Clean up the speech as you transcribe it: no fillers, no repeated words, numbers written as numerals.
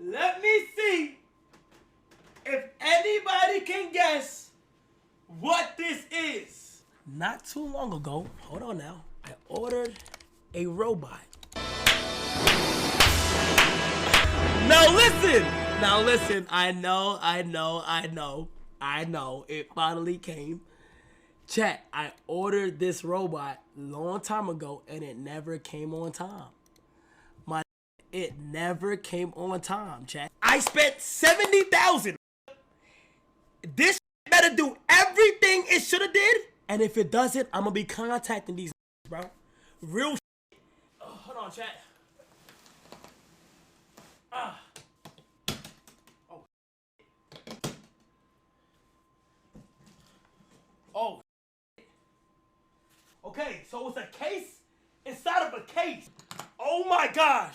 Let me see if anybody can guess what this is. Not too long ago, hold on now, I ordered a robot. Now listen, I know, it finally came. Chat, I ordered this robot a long time ago and it never came on time. It never came on time, chat. I spent $70,000. This better do everything it should have did. And if it doesn't, I'm gonna be contacting these bro. Real hold on, chat. Oh. Okay, so it's a case inside of a case. Oh my gosh.